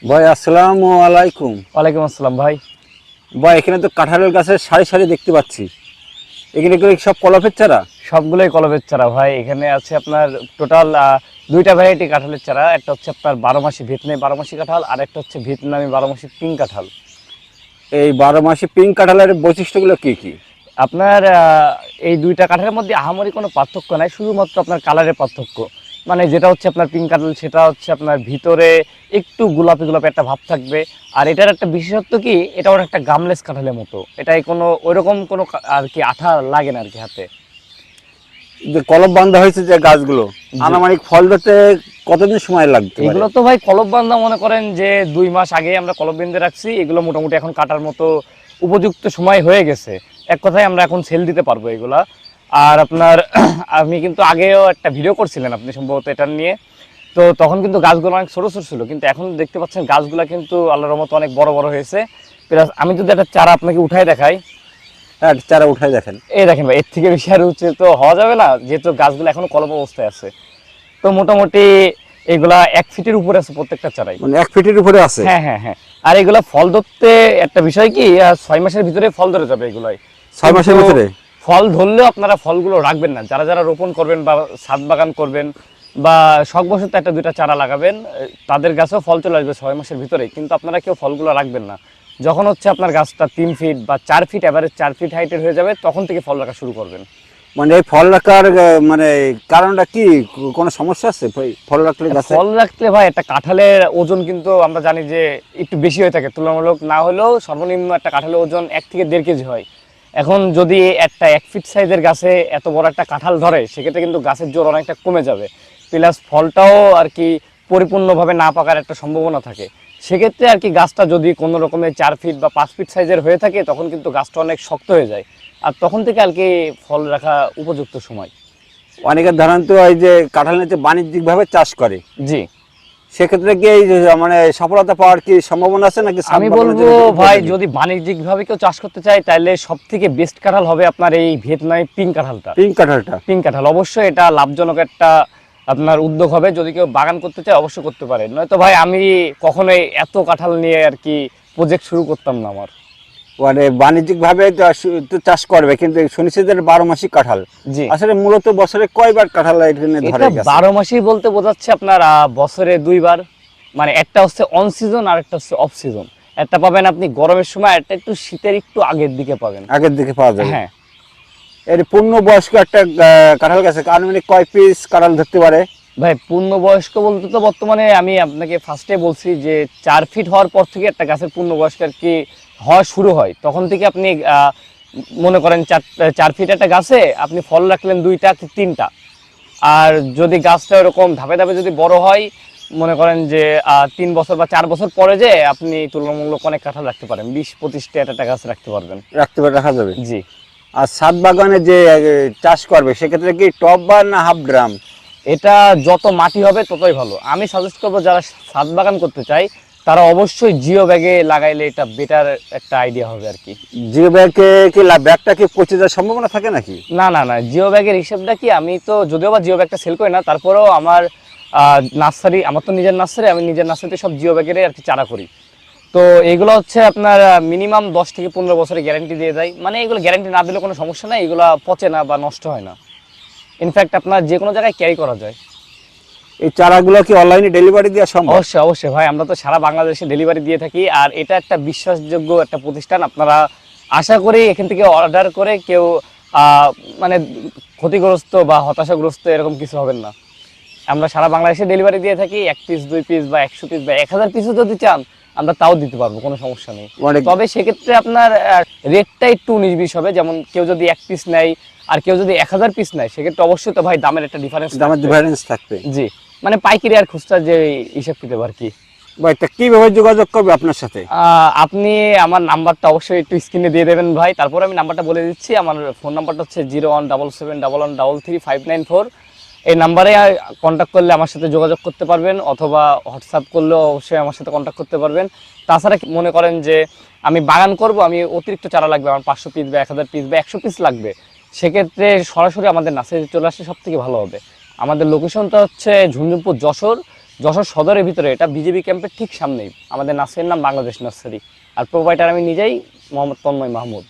ভাই আসসালামু আলাইকুম। ওয়ালাইকুম আসসালাম ভাই। ভাই এখানে তো কাঁঠালের গাছের সারি সারি দেখতে পাচ্ছি, এখানে কি সব কলফের চারা? সবগুলোই কলমের চারা ভাই। এখানে আছে আপনার টোটাল দুইটা ভ্যারাইটি কাঁঠালের চারা। একটা হচ্ছে আপনার 12 মাসি ভিয়েতনামি 12 মাসি কাঁঠাল, আর একটা হচ্ছে ভিয়েতনামি 12 মাসি পিঙ্ক কাঁঠাল। এই 12 মাসি পিঙ্ক কাঁঠালের বৈশিষ্ট্যগুলো কি কি? আপনার এই দুইটা কাঁঠালের মধ্যে আহামরি কোনো পার্থক্য নাই, শুধুমাত্র আপনার কালারের পার্থক্য। মানে যেটা হচ্ছে আপনার পিঙ্ক কাঁঠাল, সেটা হচ্ছে আপনার ভিতরে একটু গোলাপি গোলাপি একটা ভাব থাকবে। আর এটার একটা বিশেষত্ব কি, এটা ওর একটা গামলেস কাঁঠালের মতো, এটাই কোনো ওইরকম কোনো আর কি আঠা লাগে না আর কি হাতে। যে কলম বাঁধা হয়েছে যে গাছগুলো, আনুমানিক ফল ধরতে কতদিন সময় লাগবে? এগুলো তো ভাই কলব বান্ধা মনে করেন যে 2 মাস আগে আমরা কলব বেঁধে রাখছি, এগুলো মোটামুটি এখন কাটার মতো উপযুক্ত সময় হয়ে গেছে। এক কথায় আমরা এখন সেল দিতে পারবো এগুলা। আর আপনার আমি কিন্তু আগেও একটা ভিডিও করছিলেন আপনি সম্ভবত এটা নিয়ে, তো তখন কিন্তু গাছগুলো অনেক ছোটো ছোটো ছিল, কিন্তু এখন দেখতে পাচ্ছেন গাছগুলো কিন্তু আল্লাহর রহমতে অনেক বড় বড় হয়েছে। প্লাস আমি যদি একটা চারা আপনাকে উঠাই দেখাই, হ্যাঁ চারা উঠাই দেখেন। এই দেখেন ভাই, এর থেকে বেশি আর উচিত তো হওয়া যাবে না, যেহেতু গাছগুলো এখনো কলম অবস্থায় আছে। তো মোটামুটি এগুলা 1 ফিটের উপরে আছে প্রত্যেকটা চারাই। মানে 1 ফিটের উপরে আছে? হ্যাঁ হ্যাঁ হ্যাঁ। আর এগুলা ফল ধরতে একটা বিষয় কি, 6 মাসের ভিতরে ফল ধরে যাবে এগুলাই। 6 মাসের ভিতরে ফল ধরলেও আপনারা ফলগুলো রাখবেন না, যারা যারা রোপণ করবেন বা ছাদ বাগান করবেন বা শখবশত একটা দুইটা চারা লাগাবেন, তাদের গাছেও ফল চলে আসবে 6 মাসের ভিতরে, কিন্তু আপনারা কেউ ফলগুলো রাখবেন না। যখন হচ্ছে আপনার গাছটা 3 ফিট বা 4 ফিট, এভারেজ 4 ফিট হাইটের হয়ে যাবে, তখন থেকে ফল রাখা শুরু করবেন। মানে এই ফল রাখার মানে কারণটা কি? কোনো সমস্যা আছে ফল রাখলে গাছে? ফল রাখলে ভাই একটা কাঁঠালের ওজন কিন্তু আমরা জানি যে একটু বেশি হয়ে থাকে, তুলনামূলক না হলেও সর্বনিম্ন একটা কাঁঠালের ওজন 1 থেকে 1.5 কেজি হয়। এখন যদি একটা 1 ফিট সাইজের গাছে এত বড় একটা কাঁঠাল ধরে, সেক্ষেত্রে কিন্তু গাছের জোর অনেকটা কমে যাবে, প্লাস ফলটাও আর কি পরিপূর্ণভাবে না পাকার একটা সম্ভাবনা থাকে। সেক্ষেত্রে আর কি গাছটা যদি কোনো রকমের 4 ফিট বা 5 ফিট সাইজের হয়ে থাকে, তখন কিন্তু গাছটা অনেক শক্ত হয়ে যায়, আর তখন থেকে আর কি ফল রাখা উপযুক্ত সময়। অনেকের ধারণা তো এই যে কাঁঠাল নিয়ে বাণিজ্যিকভাবে চাষ করে, জি, সেক্ষেত্রে কি এই যে মানে সফলতা পাওয়ার কি সম্ভাবনা আছে নাকি? আমি বলবো ভাই, যদি বাণিজ্যিক ভাবে কেউ চাষ করতে চায়, তাহলে সব থেকে বেস্ট কাঁঠাল হবে আপনার এই ভিয়েতনামি পিঙ্ক কাঁঠালটা। পিঙ্ক কাঁঠালটা? পিঙ্ক কাঁঠাল অবশ্যই এটা লাভজনক একটা আপনার উদ্যোগ হবে, যদি কেউ বাগান করতে চায় অবশ্যই করতে পারে। নয়তো ভাই আমি কখনোই এত কাঁঠাল নিয়ে আর কি প্রজেক্ট শুরু করতাম না আমার। মানে বাণিজ্যিক ভাবে চাষ করবে, কিন্তু শুনেছি যে 12 মাসি কাঁঠাল। জি, আসলে মূলত বছরে কয়বার কাঁঠাল এখানে ধরে? এটা 12 মাসই বলতে বোঝাচ্ছে আপনার বছরে 2 বার। মানে একটা হচ্ছে অন সিজন আর একটা হচ্ছে অফ সিজন। একটা পাবেন আপনি গরমের সময়, একটা একটু শীতের একটু আগের দিকে পাবেন। আগের দিকে পাওয়া যাবে? হ্যাঁ। এর পূর্ণবয়স্ক একটা কাঁঠাল গাছে আনুমানিক কয় পিস কাঁঠাল ধরতে পারে? ভাই পূর্ণবয়স্ক বলতে তো বর্তমানে আমি আপনাকে ফার্স্টে বলছি যে 4 ফিট হওয়ার পর থেকে একটা গাছের পূর্ণবয়স্ক আর কি হওয়া শুরু হয়, তখন থেকে আপনি মনে করেন 4 ফিট একটা গাছে আপনি ফল রাখলেন 2টা কি 3টা। আর যদি গাছটা এরকম ধাপে ধাপে যদি বড় হয়, মনে করেন যে 3 বছর বা 4 বছর পরে যে আপনি তুলনামূলক অনেক কাঁঠাল রাখতে পারেন, 20-25টা একটা গাছ রাখতে পারবেন। রাখা যাবে? জি। আর ছাদ বাগানে যে চাষ করবে, সেক্ষেত্রে কি টব বা না হাফ ড্রাম? এটা যত মাটি হবে ততই ভালো। আমি সাজেস্ট করবো যারা ছাদ বাগান করতে চায়, তারা অবশ্যই জিও ব্যাগে লাগাইলে এটা বেটার একটা আইডিয়া হবে আর কি। জিও ব্যাগে কি ব্যাগটা কি পচে যাওয়ার সম্ভাবনা থাকে নাকি? না না না, জিও ব্যাগের হিসেবটা কি, আমি তো যদিও বা জিও ব্যাগটা সেল করি না, তারপরেও আমার নার্সারি, আমার তো নিজের নার্সারি, আমি নিজের নার্সারিতে সব জিও ব্যাগের আর কি চারা করি। তো এগুলো হচ্ছে আপনার মিনিমাম 10 থেকে 15 বছরের গ্যারান্টি দিয়ে দেয়। মানে এগুলো গ্যারান্টি না দিলে কোনো সমস্যা নাই, এগুলো পচে না বা নষ্ট হয় না। ইনফ্যাক্ট আপনার যে কোনো জায়গায় ক্যারি করা যায়। এই চারাগুলো কি অনলাইনে ডেলিভারি দেওয়া সম্ভব? অবশ্যই অবশ্যই ভাই, আমরা তো সারা বাংলাদেশে ডেলিভারি দিয়ে থাকি, আর এটা একটা বিশ্বাসযোগ্য একটা প্রতিষ্ঠান। আপনারা আশা করি এখান থেকে অর্ডার করে কেউ মানে ক্ষতিগ্রস্ত বা হতাশাগ্রস্ত এরকম কিছু হবেন না। আমরা সারা বাংলাদেশে ডেলিভারি দিয়ে থাকি, 1 পিস 2 পিস বা 100 পিস বা 1000 পিসও যদি চান আমরা তাও দিতে পারবো, কোনো সমস্যা নেই। তবে সেক্ষেত্রে আপনার রেটটা একটু 19-20 হবে। যেমন কেউ যদি 1 পিস নেয় আর কেউ যদি 1000 পিস নেয়, সেক্ষেত্রে অবশ্যই তো ভাই দামের একটা ডিফারেন্স থাকবে। জি, মানে পাইকারি আর খুচরা যে হিসাব কিতাব আর কি। ভাই তা কিভাবে যোগাযোগ করবে আপনার সাথে? আপনি আমার নাম্বারটা অবশ্যই একটু স্ক্রিনে দিয়ে দেবেন ভাই, তারপর আমি নাম্বারটা বলে দিচ্ছি। আমার ফোন নাম্বারটা হচ্ছে 01771133594। এই নাম্বারে কন্ট্যাক্ট করলে আমার সাথে যোগাযোগ করতে পারবেন, অথবা হোয়াটসঅ্যাপ করলেও অবশ্যই আমার সাথে কন্ট্যাক্ট করতে পারবেন। তাছাড়া মনে করেন যে আমি বাগান করব, আমি অতিরিক্ত চারা লাগবে, আমার 500 পিস বা 1000 পিস বা 100 পিস লাগবে, সেক্ষেত্রে সরাসরি আমাদের নার্সারিতে চলে আসলে সব থেকে ভালো হবে। আমাদের লোকেশনটা হচ্ছে ঝুনঝুনপুর যশোর যশোর সদরের ভিতরে, এটা বিজেপি ক্যাম্পের ঠিক সামনেই আমাদের নার্সারির নাম বাংলাদেশ নার্সারি, আর প্রোভাইডার আমি নিজেই মোহাম্মদ তন্ময় মাহমুদ।